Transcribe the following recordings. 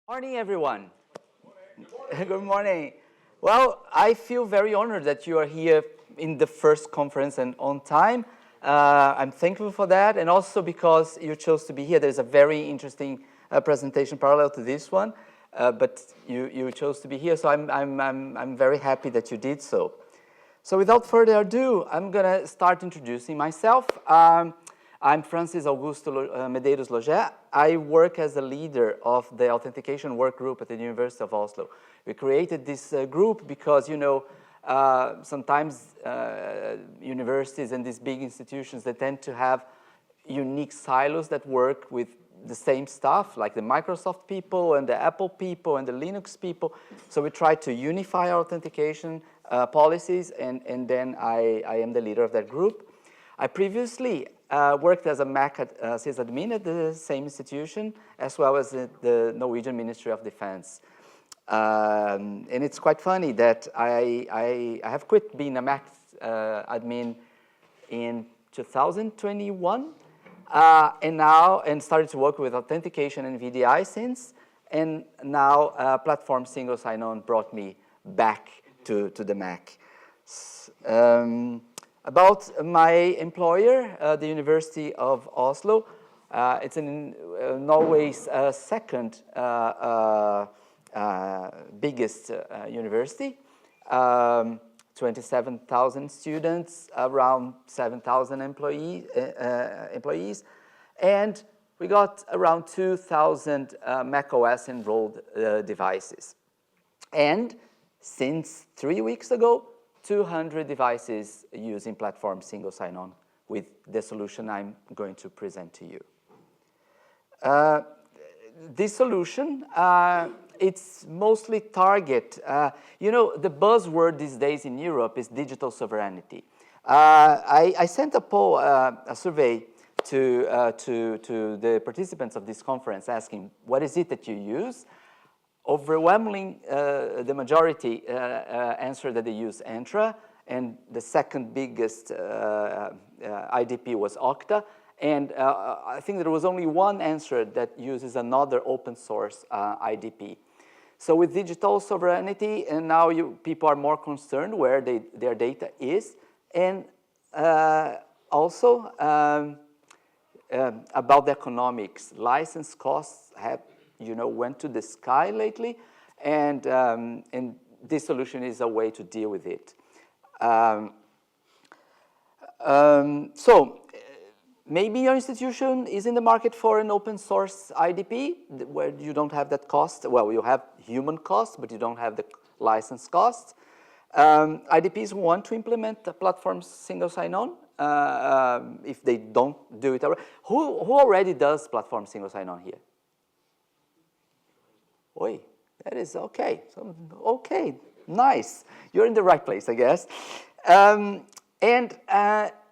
Morning, everyone. Good morning. Well, I feel very honored that you are here in the first conference and on time. I'm thankful for that, and also because you chose to be here. There's a very interesting presentation parallel to this one, but you chose to be here, so I'm very happy that you did so. So without further ado, I'm going to start introducing myself. I'm Francis Augusto Medeiros-Logeay. I work as the leader of the authentication work group at the University of Oslo. We created this group because, sometimes universities and these big institutions, they tend to have unique silos that work with the same stuff, like the Microsoft people and the Apple people and the Linux people. So we try to unify our authentication policies, and then I am the leader of that group. I previously worked as a Mac sysadmin at the same institution, as well as the Norwegian Ministry of Defense. And it's quite funny that I have quit being a Mac admin in 2021, and started to work with authentication and VDI since, and now Platform Single Sign-On brought me back to the Mac. About my employer, the University of Oslo, it's in Norway's second biggest university. 27,000 students, around 7,000 employees, and we got around 2,000 macOS enrolled devices. And since 3 weeks ago, 200 devices using Platform Single Sign-On with the solution I'm going to present to you. This solution, it's mostly target. The buzzword these days in Europe is digital sovereignty. I sent a poll, a survey to the participants of this conference asking, what is it that you use? Overwhelmingly, the majority answered that they use Entra, and the second biggest IDP was Okta, and I think there was only one answer that uses another open source IDP. So with digital sovereignty, and now people are more concerned where their data is, and also about the economics. License costs have went to the sky lately, and this solution is a way to deal with it. So maybe your institution is in the market for an open source IDP where you don't have that cost. Well, you have human costs, but you don't have the license costs. IDPs want to implement the Platform Single Sign-On if they don't do it already. Who already does Platform Single Sign-On here? Oi, that is okay. So, okay, nice. You're in the right place, I guess.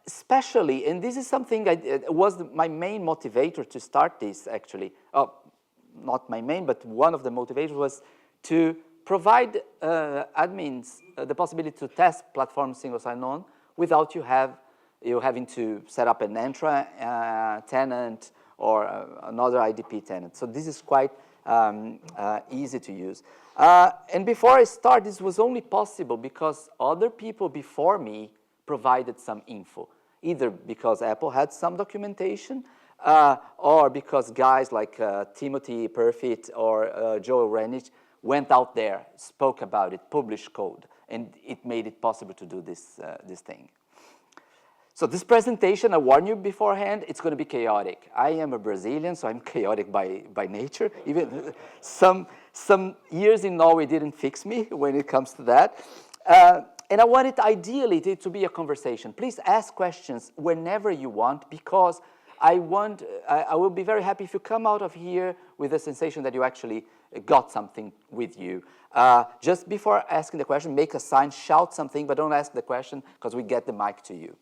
Especially, and this is something was my main motivator to start this, actually. Oh, not my main, but one of the motivators was to provide admins the possibility to test Platform Single Sign-On without you having to set up an Entra tenant or another IDP tenant. So this is quite easy to use. And before I start, this was only possible because other people before me provided some info, either because Apple had some documentation, or because guys like Timothy Perfit or Joel Renich went out there, spoke about it, published code, and it made it possible to do this thing. So this presentation, I warn you beforehand, it's going to be chaotic. I am a Brazilian, so I'm chaotic by nature. Even some years in Norway didn't fix me when it comes to that. And I want it ideally to be a conversation. Please ask questions whenever you want, because I will be very happy if you come out of here with a sensation that you actually got something with you. Just before asking the question, make a sign, shout something, but don't ask the question because we get the mic to you.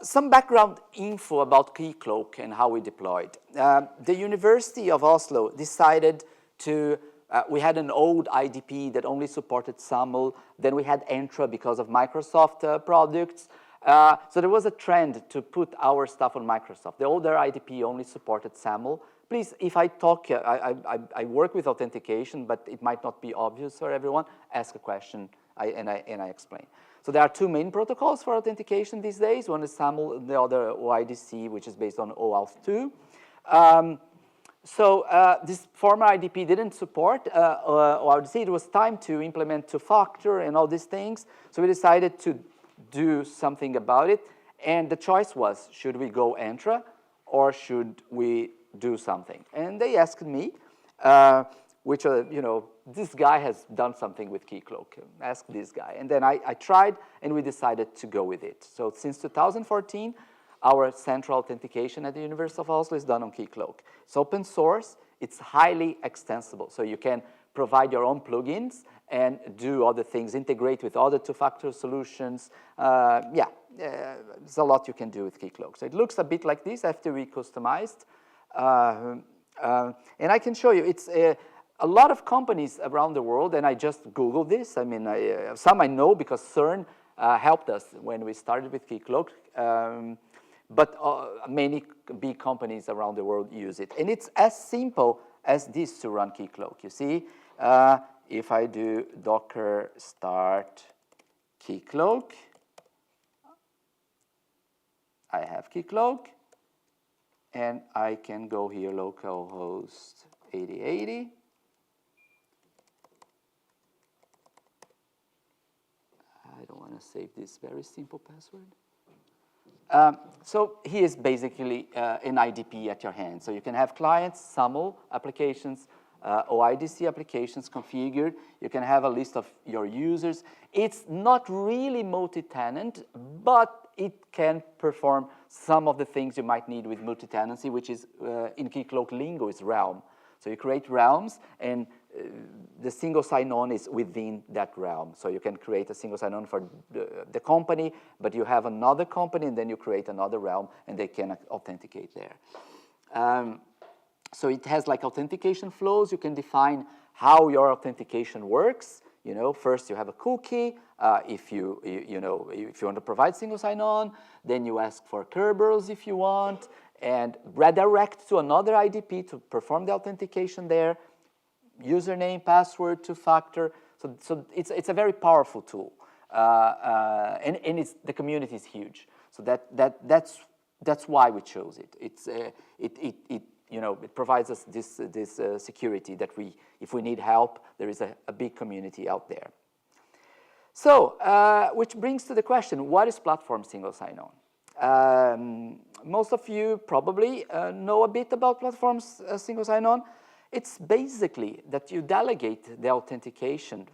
Some background info about Keycloak and how we deployed. The University of Oslo decided to, we had an old IDP that only supported SAML, then we had Entra because of Microsoft products, So there was a trend to put our stuff on Microsoft. The older IDP only supported SAML. Please, if I talk, I work with authentication, but it might not be obvious for everyone. Ask a question, and I explain. So there are two main protocols for authentication these days. One is SAML, the other OIDC, which is based on OAuth 2. This former IDP didn't support OIDC. It was time to implement two-factor and all these things. So we decided to do something about it. And the choice was, should we go Entra or should we do something? And they asked me, this guy has done something with Keycloak. Ask this guy. And then I tried, and we decided to go with it. So since 2014, our central authentication at the University of Oslo is done on Keycloak. It's open source. It's highly extensible. So you can provide your own plugins and do other things, integrate with other two-factor solutions. There's a lot you can do with Keycloak. So it looks a bit like this after we customized. And I can show you, it's a lot of companies around the world, and I just Googled this. I mean, some I know because CERN helped us when we started with Keycloak, but many big companies around the world use it. And it's as simple as this to run Keycloak. You see, if I do docker start Keycloak, I have Keycloak, and I can go here, localhost 8080. I don't want to save this very simple password. So here is basically an IDP at your hand. So you can have clients, SAML applications, OIDC applications configured. You can have a list of your users. It's not really multi-tenant, but it can perform some of the things you might need with multi-tenancy, which is, in Keycloak lingo, is realm. So you create realms, and the single sign-on is within that realm. So you can create a single sign-on for the company, but you have another company, and then you create another realm, and they can authenticate there. So it has like authentication flows. You can define how your authentication works. You know, first you have a cookie. If you want to provide single sign-on, then you ask for Kerberos if you want, and redirect to another IDP to perform the authentication there. Username, password, two-factor. So it's a very powerful tool, and the community is huge. So that's why we chose it. It provides us this security that if we need help, there is a big community out there. So, which brings to the question, what is platform single sign-on? Most of you probably know a bit about platforms single sign-on. It's basically that you delegate the authentication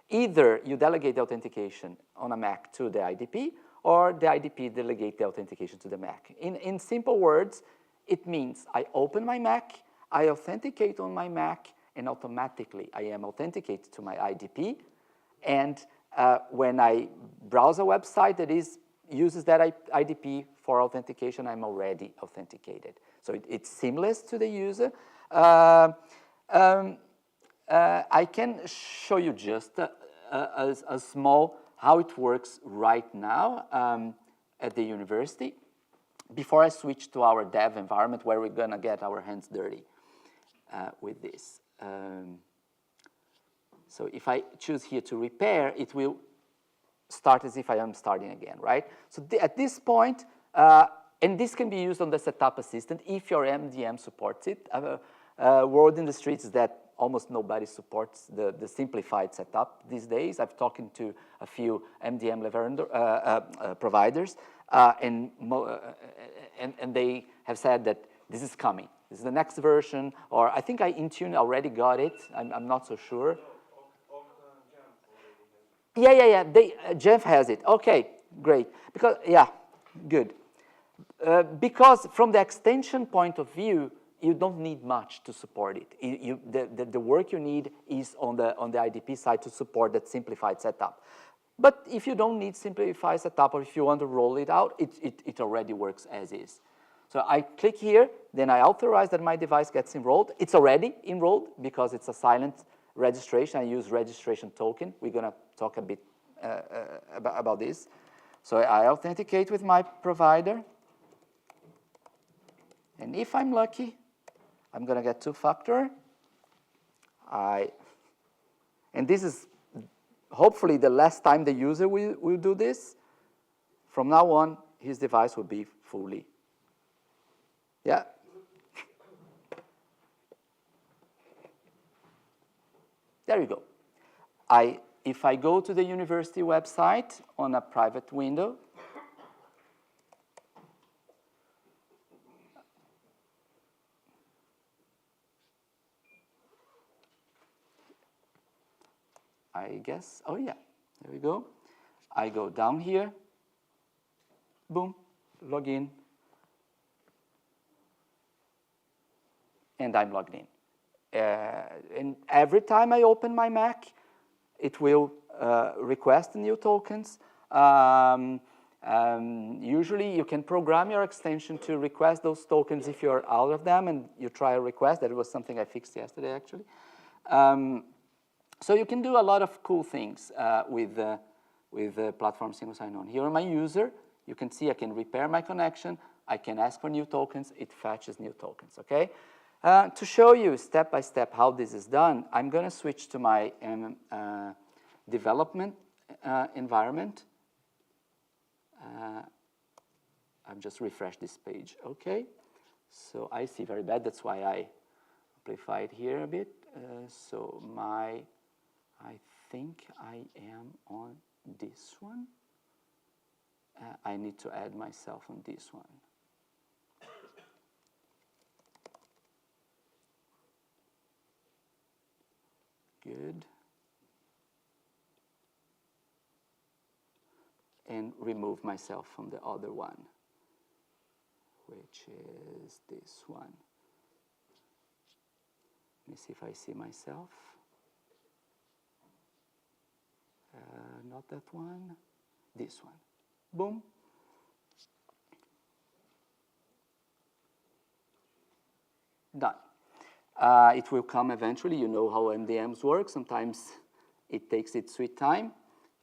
either you delegate the authentication on a Mac to the IDP, or the IDP delegate the authentication to the Mac. In simple words, it means I open my Mac, I authenticate on my Mac, and automatically I am authenticated to my IDP. And when I browse a website that uses that IDP for authentication, I'm already authenticated. So it's seamless to the user. I can show you just a small how it works right now at the university before I switch to our dev environment where we're going to get our hands dirty with this. So if I choose here to repair, it will start as if I am starting again, right? So at this point, and this can be used on the setup assistant if your MDM supports it. Word in the streets is that almost nobody supports the simplified setup these days. I've talked to a few MDM providers, and they have said that this is coming. This is the next version, or I think Intune already got it. I'm not so sure. Yeah. Jeff has it. Okay, great. Because good. Because from the extension point of view, you don't need much to support it. The work you need is on the IDP side to support that simplified setup. But if you don't need simplified setup, or if you want to roll it out, it already works as is. So I click here, then I authorize that my device gets enrolled. It's already enrolled because it's a silent registration. I use registration token. We're going to talk a bit about this. So I authenticate with my provider. And if I'm lucky, I'm going to get two-factor. And this is hopefully the last time the user will do this. From now on, his device will be fully. Yeah. There you go. If I go to the university website on a private window, I guess, oh yeah, there we go. I go down here, boom, log in, and I'm logged in. And every time I open my Mac, it will request new tokens. Usually you can program your extension to request those tokens if you're out of them and you try a request. That was something I fixed yesterday, actually. So you can do a lot of cool things with Platform Single Sign-On. Here on my user, you can see I can repair my connection. I can ask for new tokens. It fetches new tokens, okay? To show you step by step how this is done, I'm going to switch to my development environment. I've just refreshed this page, okay? So I see very bad, that's why I amplify it here a bit. So I think I am on this one. I need to add myself on this one. Good. And remove myself from the other one, which is this one. Let me see if I see myself. Not that one, this one. Boom. Done. It will come eventually. You know how MDMs work. Sometimes it takes its sweet time.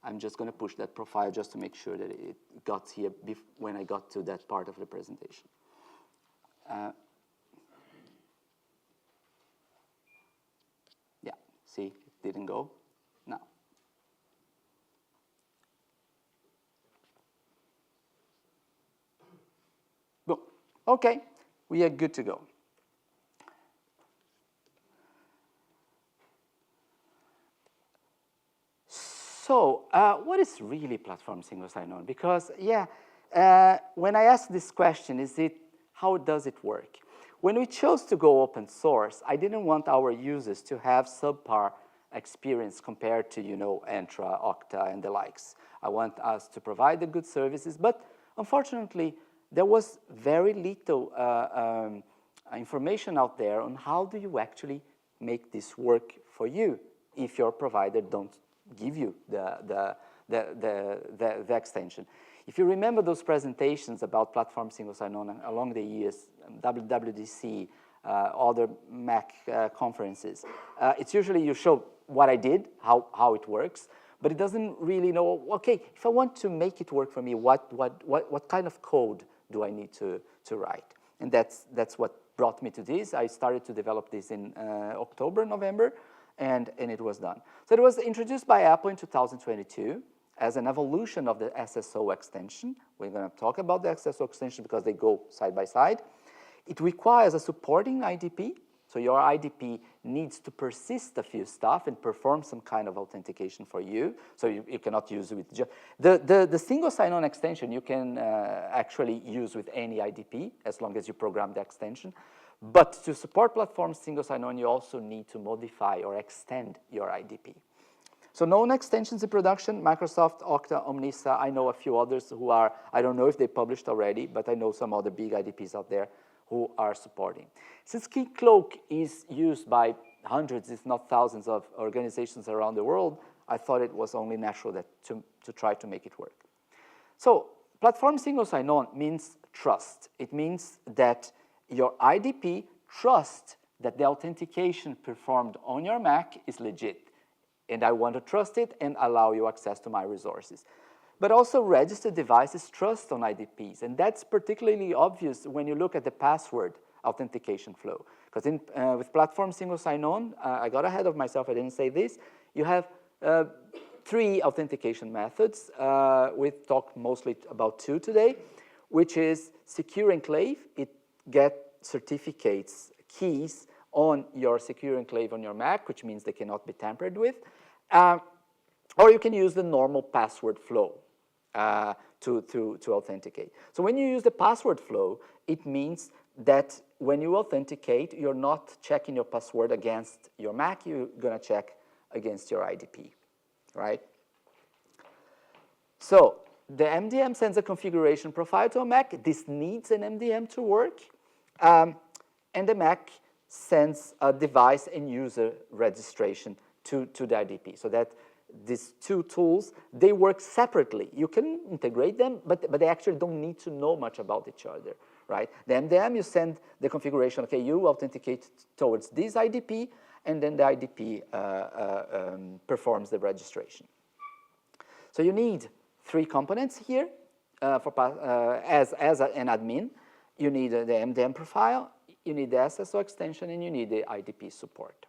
I'm just going to push that profile just to make sure that it got here when I got to that part of the presentation. Yeah, see, it didn't go. No. Boom. Okay, we are good to go. So what is really Platform Single Sign-On? Because, yeah, when I asked this question, how does it work? When we chose to go open source, I didn't want our users to have subpar experience compared to, Entra, Okta, and the likes. I want us to provide the good services, but unfortunately, there was very little information out there on how do you actually make this work for you if your provider don't give you the extension. If you remember those presentations about Platform Single Sign-On along the years, WWDC, other Mac conferences, it's usually you show what I did, how it works, but it doesn't really know, okay, if I want to make it work for me, what kind of code do I need to write? And that's what brought me to this. I started to develop this in October, November, and it was done. So it was introduced by Apple in 2022 as an evolution of the SSO extension. We're going to talk about the SSO extension because they go side by side. It requires a supporting IDP. So your IDP needs to persist a few stuff and perform some kind of authentication for you. So you cannot use it with just... The single sign-on extension you can actually use with any IDP as long as you program the extension. But to support Platform Single Sign-On, you also need to modify or extend your IDP. So known extensions in production, Microsoft, Okta, Omnissa. I know a few others who are, I don't know if they published already, but I know some other big IDPs out there who are supporting. Since Keycloak is used by hundreds, if not thousands of organizations around the world, I thought it was only natural to try to make it work. So Platform Single Sign-On means trust. It means that your IDP trusts that the authentication performed on your Mac is legit. and I want to trust it and allow you access to my resources. But also registered devices trust on IDPs, and that's particularly obvious when you look at the password authentication flow. Because with Platform Single Sign-On, I got ahead of myself, I didn't say this, you have 3 authentication methods. We've talked mostly about 2 today, which is secure enclave. It gets certificates, keys on your secure enclave on your Mac, which means they cannot be tampered with. Or you can use the normal password flow to authenticate. So when you use the password flow, it means that when you authenticate, you're not checking your password against your Mac, you're gonna check against your IDP, right? So the MDM sends a configuration profile to a Mac. This needs an MDM to work. And the Mac sends a device and user registration to the IDP. So that these 2 tools, they work separately. You can integrate them, but they actually don't need to know much about each other, right? The MDM, you send the configuration, okay, you authenticate towards this IDP, and then the IDP performs the registration. So you need 3 components here as an admin. You need the MDM profile, you need the SSO extension, and you need the IDP support.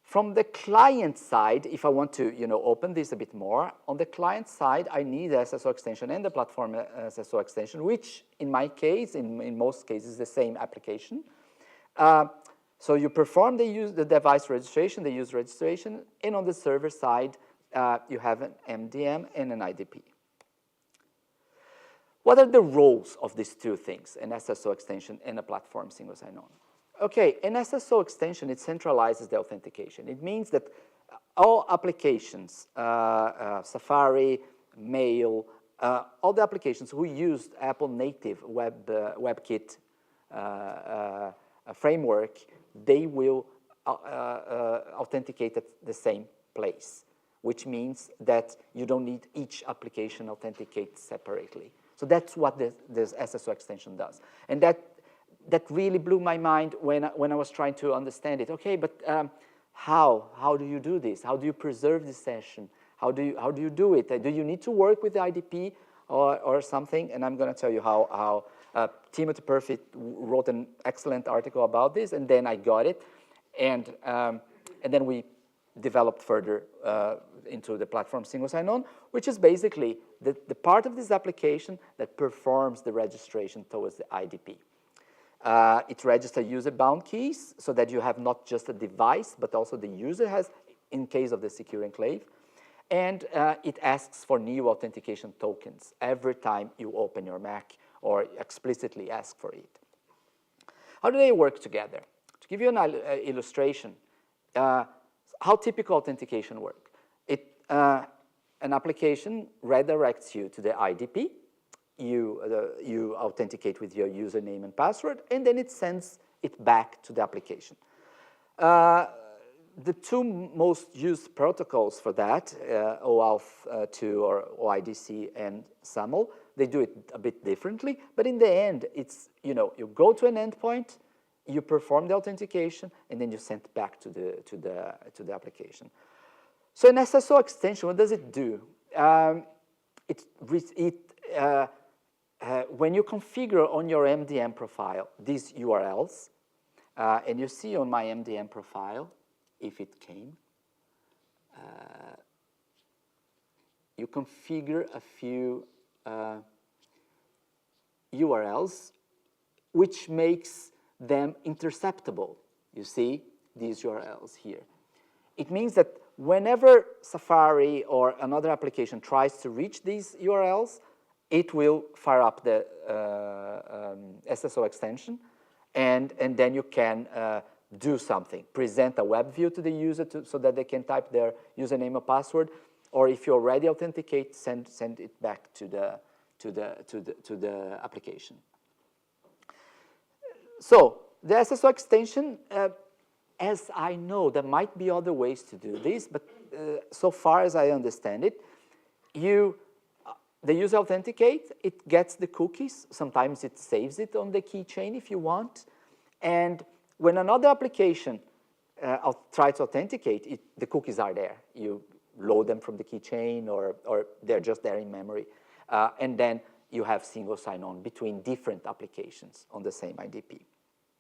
From the client side, if I want to open this a bit more, on the client side, I need the SSO extension and the Platform SSO extension, which in my case, in most cases, is the same application. So you perform the device registration, the user registration, and on the server side, you have an MDM and an IDP. What are the roles of these 2 things, an SSO extension and a Platform Single Sign-On? Okay, an SSO extension, it centralizes the authentication. It means that all applications, Safari, Mail, all the applications who used Apple native WebKit framework, they will authenticate at the same place, which means that you don't need each application authenticate separately. So that's what this SSO extension does. And that really blew my mind when I was trying to understand it. Okay, but how do you do this? How do you preserve this session? How do you do it? Do you need to work with the IDP or something? And I'm going to tell you how Timothy Perfit wrote an excellent article about this, and then I got it, and then we developed further into the Platform Single Sign-On, which is basically the part of this application that performs the registration towards the IDP. It registers user-bound keys so that you have not just a device, but also the user has, in case of the secure enclave. And it asks for new authentication tokens every time you open your Mac or explicitly ask for it. How do they work together? To give you an illustration, how typical authentication works. An application redirects you to the IDP. You authenticate with your username and password, and then it sends it back to the application. The 2 most used protocols for that, OAuth 2 or OIDC and SAML, they do it a bit differently, but in the end, it's, you go to an endpoint, you perform the authentication, and then you send it back to the application. So an SSO extension, what does it do? When you configure on your MDM profile these URLs, and you see on my MDM profile, if it came, you configure a few URLs, which makes them interceptable. You see these URLs here. It means that whenever Safari or another application tries to reach these URLs, it will fire up the SSO extension, and then you can do something. Present a web view to the user so that they can type their username or password, or if you already authenticate, send it back to the application. So the SSO extension, as I know, there might be other ways to do this, but so far as I understand it, the user authenticates, it gets the cookies, sometimes it saves it on the keychain if you want, and when another application try to authenticate, the cookies are there. You load them from the keychain, or they're just there in memory. And then you have single sign-on between different applications on the same IDP,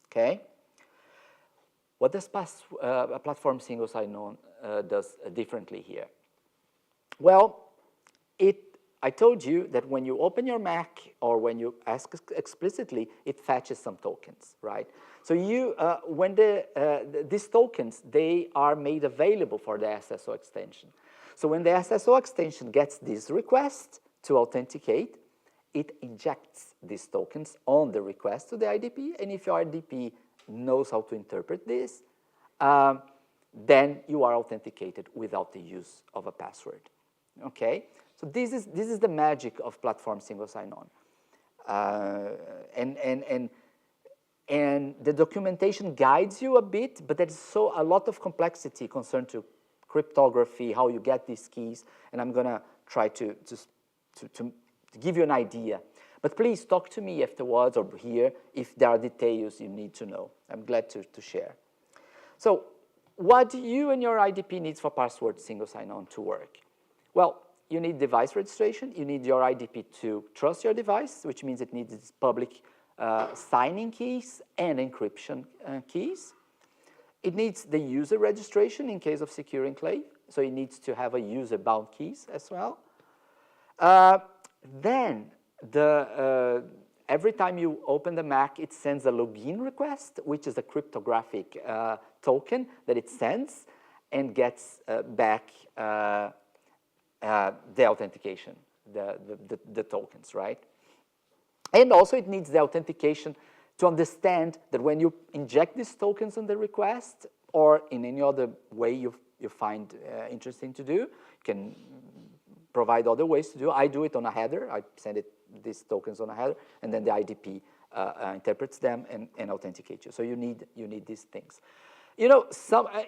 okay? What does Platform single sign-on does differently here? Well, I told you that when you open your Mac or when you ask explicitly, it fetches some tokens, right? So when these tokens, they are made available for the SSO extension. So when the SSO extension gets this request to authenticate, it injects these tokens on the request to the IDP, and if your IDP knows how to interpret this, then you are authenticated without the use of a password, okay? So this is the magic of Platform single sign-on. And the documentation guides you a bit, but there's a lot of complexity concerned to cryptography, how you get these keys, and I'm gonna try to give you an idea. But please talk to me afterwards or here if there are details you need to know. I'm glad to share. So what do you and your IDP needs for password single sign-on to work? Well, you need device registration. You need your IDP to trust your device, which means it needs its public signing keys and encryption keys. It needs the user registration in case of secure enclave, so it needs to have a user-bound keys as well. Then, every time you open the Mac, it sends a login request, which is a cryptographic token that it sends and gets back the authentication, the tokens, right? And also it needs the authentication to understand that when you inject these tokens on the request or in any other way you find interesting to do, you can provide other ways to do. I do it on a header. I send these tokens on a header, and then the IDP interprets them and authenticates you. So you need these things. You know,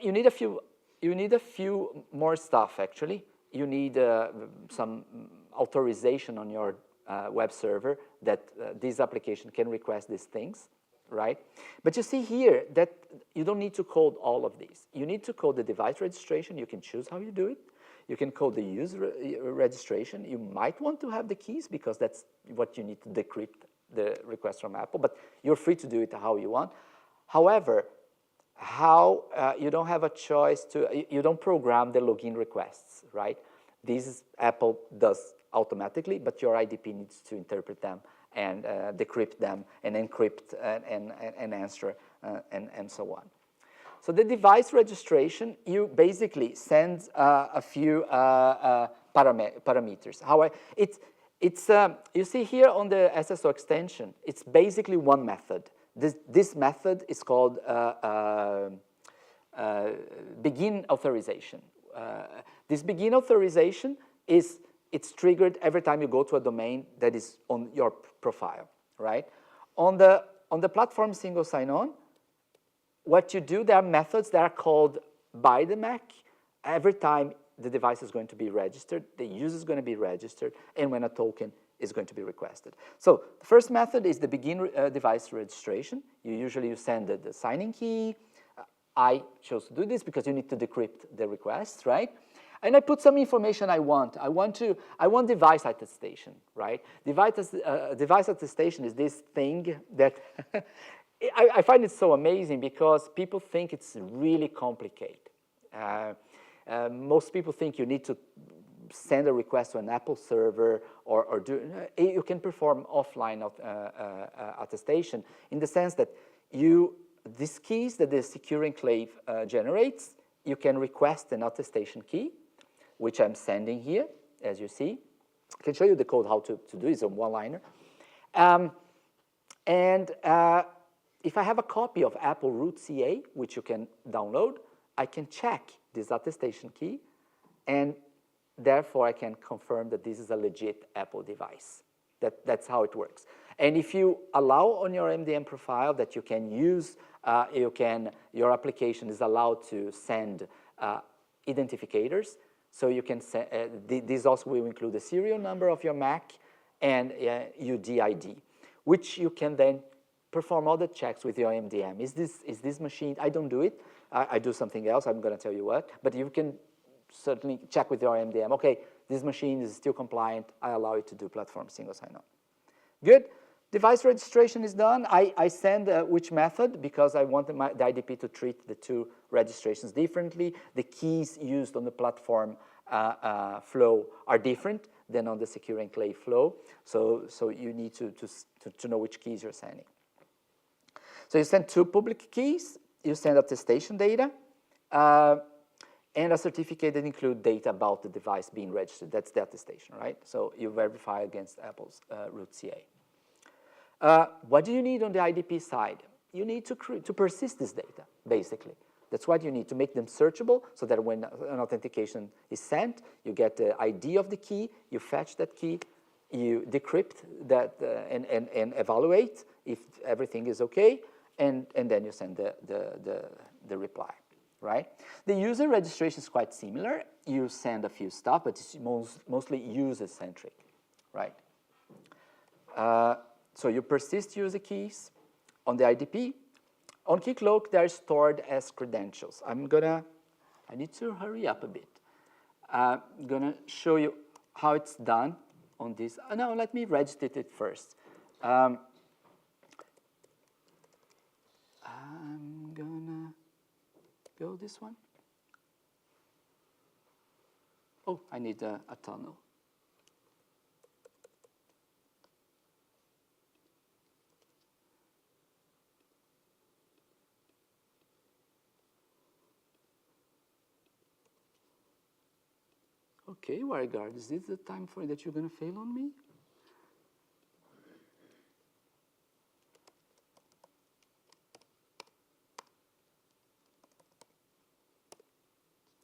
you need a few more stuff actually. You need some authorization on your web server that this application can request these things, right? But you see here that you don't need to code all of these. You need to code the device registration. You can choose how you do it. You can code the user registration. You might want to have the keys because that's what you need to decrypt the request from Apple, but you're free to do it how you want. However, you don't have a choice you don't program the login requests, right? This Apple does automatically, but your IDP needs to interpret them and decrypt them and encrypt and answer and so on. So the device registration, you basically send a few parameters. You see here on the SSO extension, it's basically one method. This method is called begin authorization. This begin authorization it's triggered every time you go to a domain that is on your profile, right? On the platform single sign-on, what you do, there are methods that are called by the Mac. Every time the device is going to be registered, the user is going to be registered, and when a token is going to be requested. So the first method is the begin device registration. You send the signing key. I chose to do this because you need to decrypt the request, right? And I put some information I want. I want device attestation, right? Device attestation is this thing that I find it so amazing because people think it's really complicated. Most people think you need to send a request to an Apple server or you can perform offline attestation in the sense that these keys that the secure enclave generates, you can request an attestation key, which I'm sending here, as you see. I can show you the code how to do it. It's a one-liner. If I have a copy of Apple root CA, which you can download, I can check this attestation key, and therefore I can confirm that this is a legit Apple device. That's how it works. And if you allow on your MDM profile that you can use, your application is allowed to send identifiers. So you can send, this also will include the serial number of your Mac and UDID, which you can then perform all the checks with your MDM. Is this machine? I don't do it. I do something else, I'm going to tell you what, but you can certainly check with your MDM. Okay, this machine is still compliant, I allow it to do platform single sign-on. Good. Device registration is done. I send which method because I want the IDP to treat the two registrations differently. The keys used on the platform flow are different than on the secure enclave flow. So you need to know which keys you're sending. So you send two public keys. You send attestation data and a certificate that includes data about the device being registered. That's the attestation, right? So you verify against Apple's root CA. What do you need on the IDP side? You need to persist this data, basically. That's what you need to make them searchable so that when an authentication is sent, you get the ID of the key, you fetch that key, you decrypt that and evaluate if everything is okay, and then you send the reply, right? The user registration is quite similar. You send a few stuff, but it's mostly user-centric, right? So you persist user keys on the IDP. On Keycloak, they're stored as credentials. I need to hurry up a bit. I'm gonna show you how it's done on this. No, let me register it first. I'm gonna go this one. Oh, I need a tunnel. Okay, WireGuard, is this the time for that you're going to fail on me?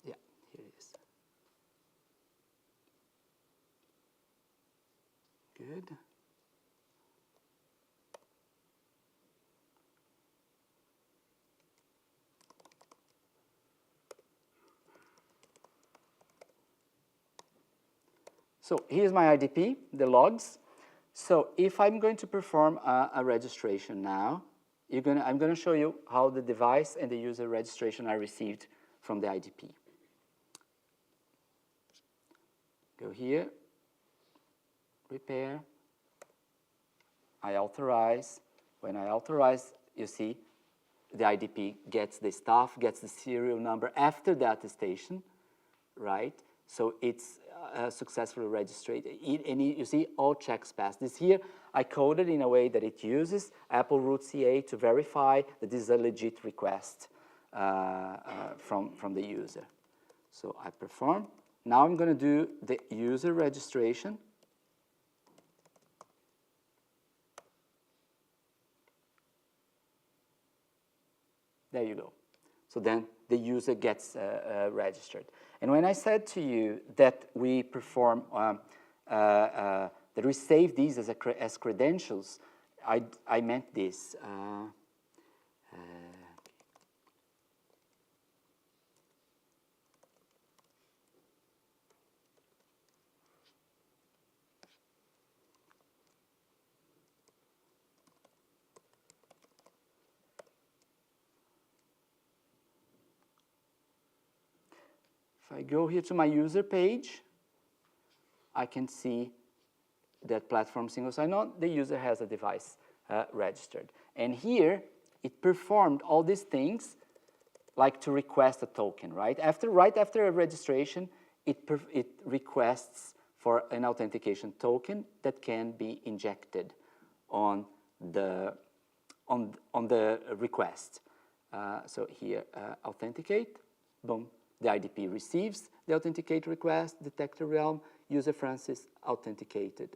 Yeah, here it is. Good. So here's my IDP, the logs. So if I'm going to perform a registration now, I'm going to show you how the device and the user registration are received from the IDP. Go here, repair, I authorize. When I authorize, you see the IDP gets the stuff, gets the serial number after the attestation, right? So it's successfully registered. And you see all checks passed. This here, I coded in a way that it uses Apple root CA to verify that this is a legit request from the user. So I perform. Now I'm going to do the user registration. There you go. So then the user gets registered. And when I said to you that we perform, that we save these as credentials, I meant this. If I go here to my user page, I can see that platform single sign-on, the user has a device registered. And here, it performed all these things like to request a token, right? Right after a registration, it requests for an authentication token that can be injected on the request. So here, authenticate, boom. The IDP receives the authenticate request, detector realm, user Francis authenticated,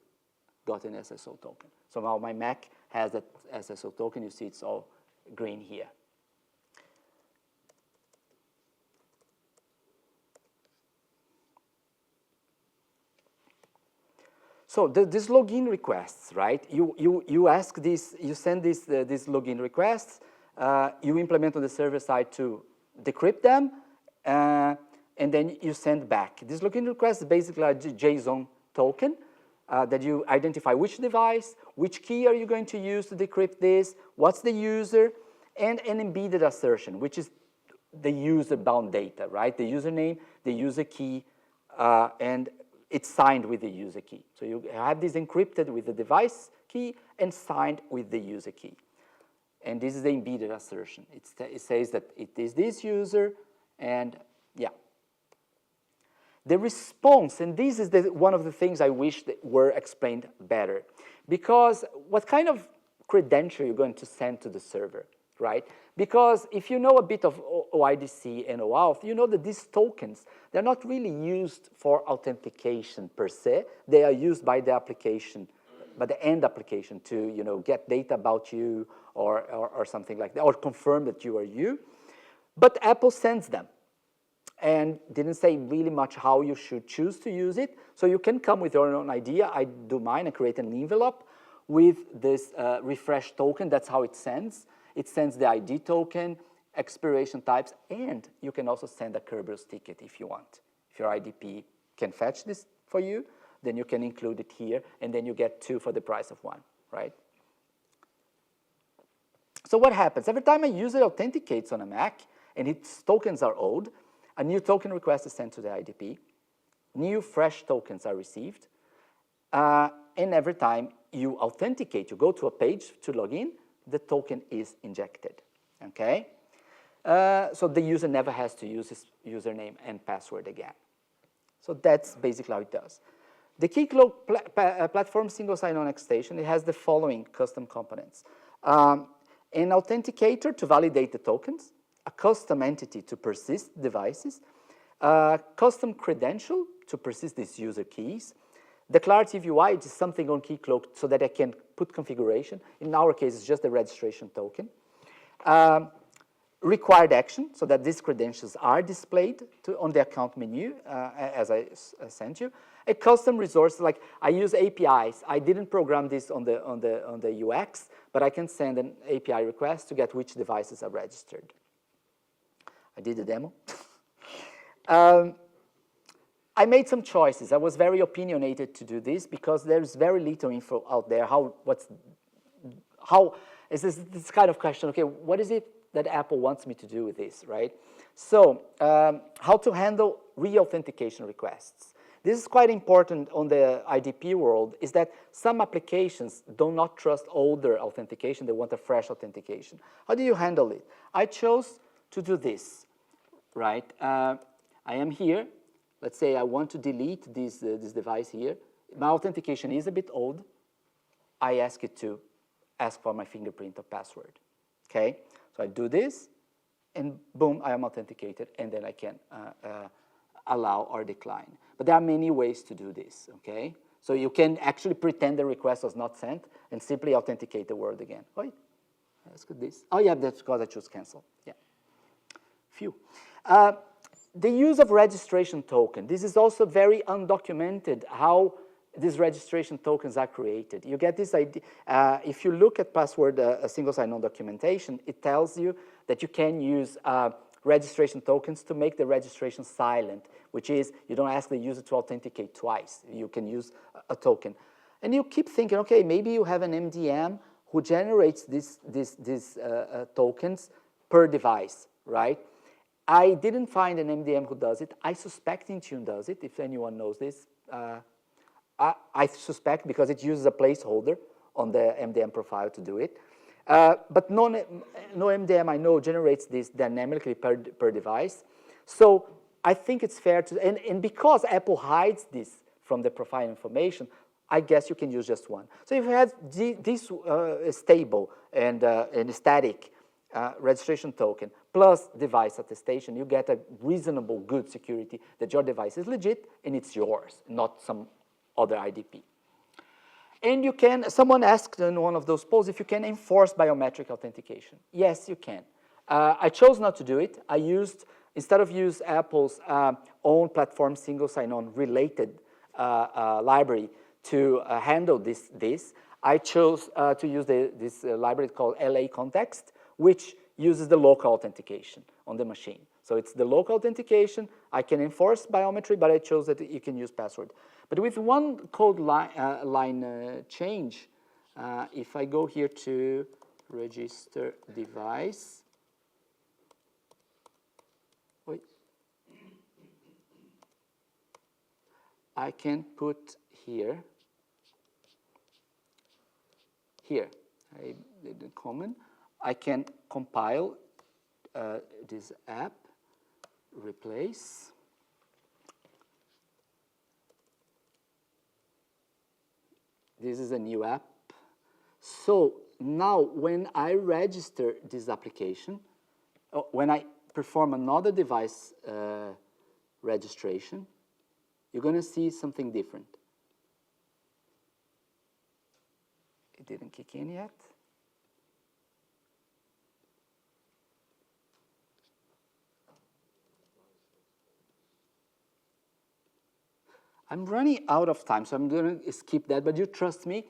got an SSO token. So now my Mac has that SSO token. You see it's all green here. So these login requests, right? You ask this, you send these login requests, you implement on the server side to decrypt them, and then you send back. This login request is basically a JSON token that you identify which device, which key are you going to use to decrypt this, what's the user, and an embedded assertion, which is the user-bound data, right? The username, the user key, and it's signed with the user key. So you have this encrypted with the device key and signed with the user key. And this is the embedded assertion. It says that it is this user, and yeah. The response, and this is one of the things I wish that were explained better, because what kind of credential you're going to send to the server, right? Because if you know a bit of OIDC and OAuth, you know that these tokens, they're not really used for authentication per se. They are used by the application, by the end application to get data about you or something like that, or confirm that you are you. But Apple sends them and didn't say really much how you should choose to use it. So you can come with your own idea. I do mine and create an envelope with this refresh token. That's how it sends. It sends the ID token, expiration types, and you can also send a Kerberos ticket if you want. If your IDP can fetch this for you, then you can include it here, and then you get 2 for the price of 1, right? So what happens? Every time a user authenticates on a Mac and its tokens are owed, a new token request is sent to the IDP. New fresh tokens are received. And every time you authenticate, you go to a page to log in, the token is injected, okay? So the user never has to use his username and password again. So that's basically how it does. The Keycloak platform single sign-on extension, it has the following custom components. An authenticator to validate the tokens, a custom entity to persist devices, a custom credential to persist these user keys. Declarative UI is something on Keycloak so that I can put configuration. In our case, it's just the registration token. Required action, so that these credentials are displayed on the account menu, as I sent you. A custom resource, like I use APIs. I didn't program this on the UX, but I can send an API request to get which devices are registered. I did the demo. I made some choices. I was very opinionated to do this because there's very little info out there. How is this kind of question? Okay, what is it that Apple wants me to do with this, right? So, how to handle re-authentication requests. This is quite important on the IDP world, is that some applications do not trust older authentication. They want a fresh authentication. How do you handle it? I chose to do this, right? I am here. Let's say I want to delete this device here. My authentication is a bit old. I ask it to ask for my fingerprint or password, okay? So I do this, and boom, I am authenticated, and then I can allow or decline. But there are many ways to do this, okay? So you can actually pretend the request was not sent and simply authenticate the word again. Oh, let's get this. Oh, yeah, that's because I choose cancel. Yeah. Phew. The use of registration token. This is also very undocumented, how these registration tokens are created. You get this idea. If you look at password single sign-on documentation, it tells you that you can use registration tokens to make the registration silent, which is you don't ask the user to authenticate twice. You can use a token. And you keep thinking, okay, maybe you have an MDM who generates these tokens per device, right? I didn't find an MDM who does it. I suspect Intune does it, if anyone knows this. I suspect because it uses a placeholder on the MDM profile to do it. But no MDM I know generates this dynamically per device. So I think it's fair to, and because Apple hides this from the profile information, I guess you can use just one. So if you have this stable and static registration token plus device attestation, you get a reasonable good security that your device is legit and it's yours, not some other IDP. And you can, someone asked in one of those polls if you can enforce biometric authentication. Yes, you can. I chose not to do it. I used, instead of use Apple's own platform single sign-on related library to handle this, I chose to use this library called LA Context, which uses the local authentication on the machine. So it's the local authentication. I can enforce biometry, but I chose that you can use password. But with one code line change, if I go here to register device, I can put here, I did a comment. I can compile this app, replace. This is a new app. So now when I register this application, when I perform another device registration, you're going to see something different. It didn't kick in yet. I'm running out of time, so I'm going to skip that, but you trust me.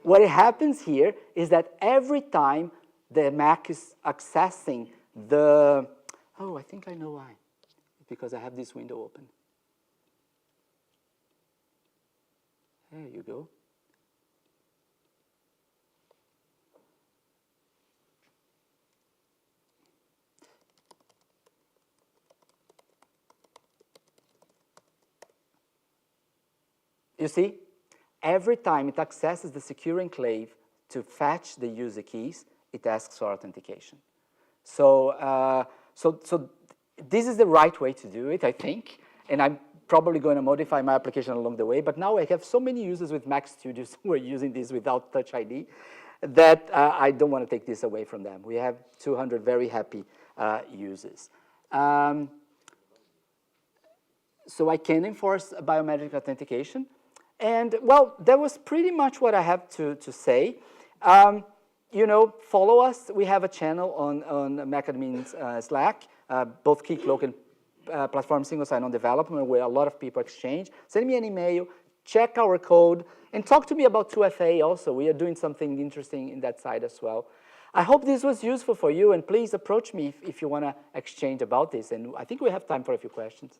What happens here is that every time the Mac is accessing the, oh, I think I know why. Because I have this window open. There you go. You see, every time it accesses the secure enclave to fetch the user keys, it asks for authentication. So, so this is the right way to do it, I think, and I'm probably going to modify my application along the way, but now I have so many users with Mac Studios who are using this without Touch ID that I don't want to take this away from them. We have 200 very happy users. So I can enforce biometric authentication. And, well, that was pretty much what I have to say. You know, follow us. We have a channel on MacAdmin's Slack, both Keycloak and Platform Single Sign-On Development, where a lot of people exchange. Send me an email, check our code, and talk to me about 2FA also. We are doing something interesting in that side as well. I hope this was useful for you, and please approach me if you want to exchange about this. And I think we have time for a few questions.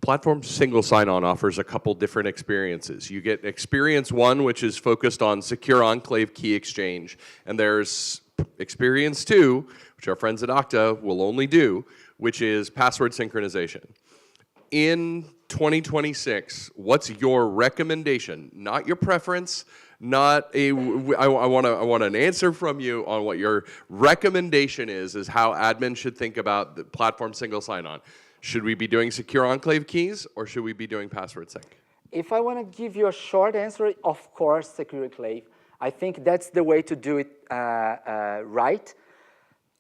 Platform Single Sign-On offers a couple different experiences. You get experience one, which is focused on secure enclave key exchange, and there's experience two, which our friends at Okta will only do, which is password synchronization. In 2026, what's your recommendation? Not your preference, not a, I want an answer from you on what your recommendation is how admin should think about the platform single sign-on. Should we be doing secure enclave keys, or should we be doing password sync? If I want to give you a short answer, of course, secure enclave. I think that's the way to do it right.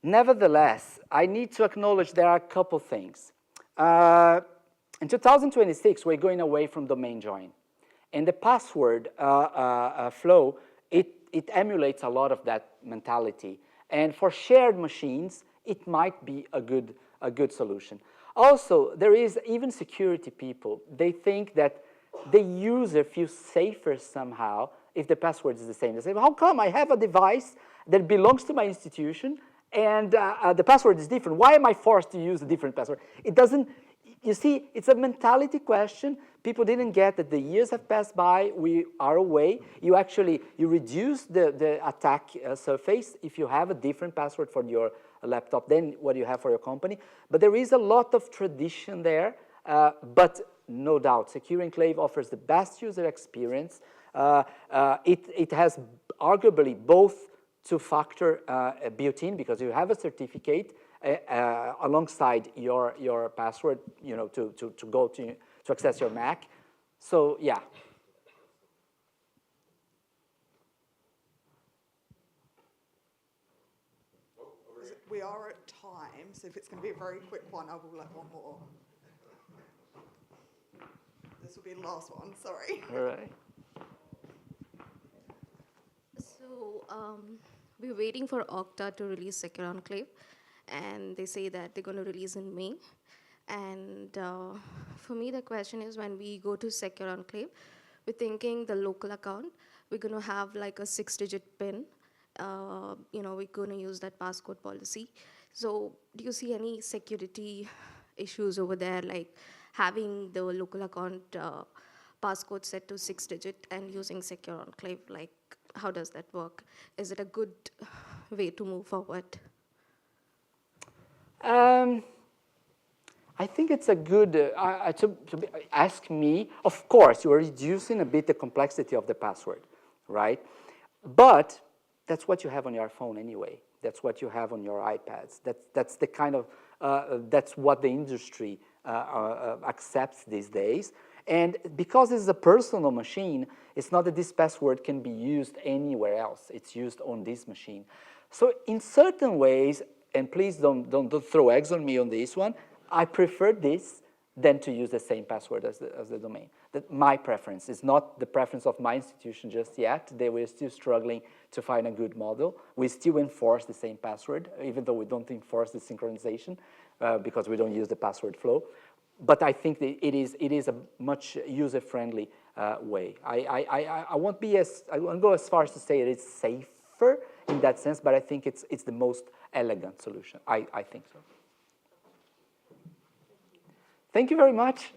Nevertheless, I need to acknowledge there are a couple things. In 2026, we're going away from domain join. And the password flow, it emulates a lot of that mentality. And for shared machines, it might be a good solution. Also, there is even security people. They think that the user feels safer somehow if the password is the same. They say, well, how come I have a device that belongs to my institution and the password is different? Why am I forced to use a different password? It doesn't, you see, it's a mentality question. People didn't get that the years have passed by, we are away. You reduce the attack surface if you have a different password for your laptop than what you have for your company. But there is a lot of tradition there, but no doubt, Secure Enclave offers the best user experience. It has arguably both two-factor built-in because you have a certificate alongside your password, you know, to access your Mac. So yeah. We are at time, so if it's going to be a very quick one, I will let one more. This will be the last one, sorry. All right. So we're waiting for Okta to release Secure Enclave, and they say that they're going to release in May. And for me, the question is, when we go to Secure Enclave, we're thinking the local account, we're going to have like a 6-digit PIN, we're going to use that passcode policy. So do you see any security issues over there, like having the local account passcode set to 6-digit and using secure enclave? Like, how does that work? Is it a good way to move forward? I think it's a good, ask me, of course, you're reducing a bit the complexity of the password, right? But that's what you have on your phone anyway. That's what you have on your iPads. That's the kind of, that's what the industry accepts these days. And because it's a personal machine, it's not that this password can be used anywhere else. It's used on this machine. So in certain ways, and please don't throw eggs on me on this one, I prefer this than to use the same password as the domain. That my preference is not the preference of my institution just yet. We're still struggling to find a good model. We still enforce the same password, even though we don't enforce the synchronization because we don't use the password flow. But I think that it is a much user-friendly way. I won't go as far as to say it's safer in that sense, but I think it's the most elegant solution. I think so. Thank you very much.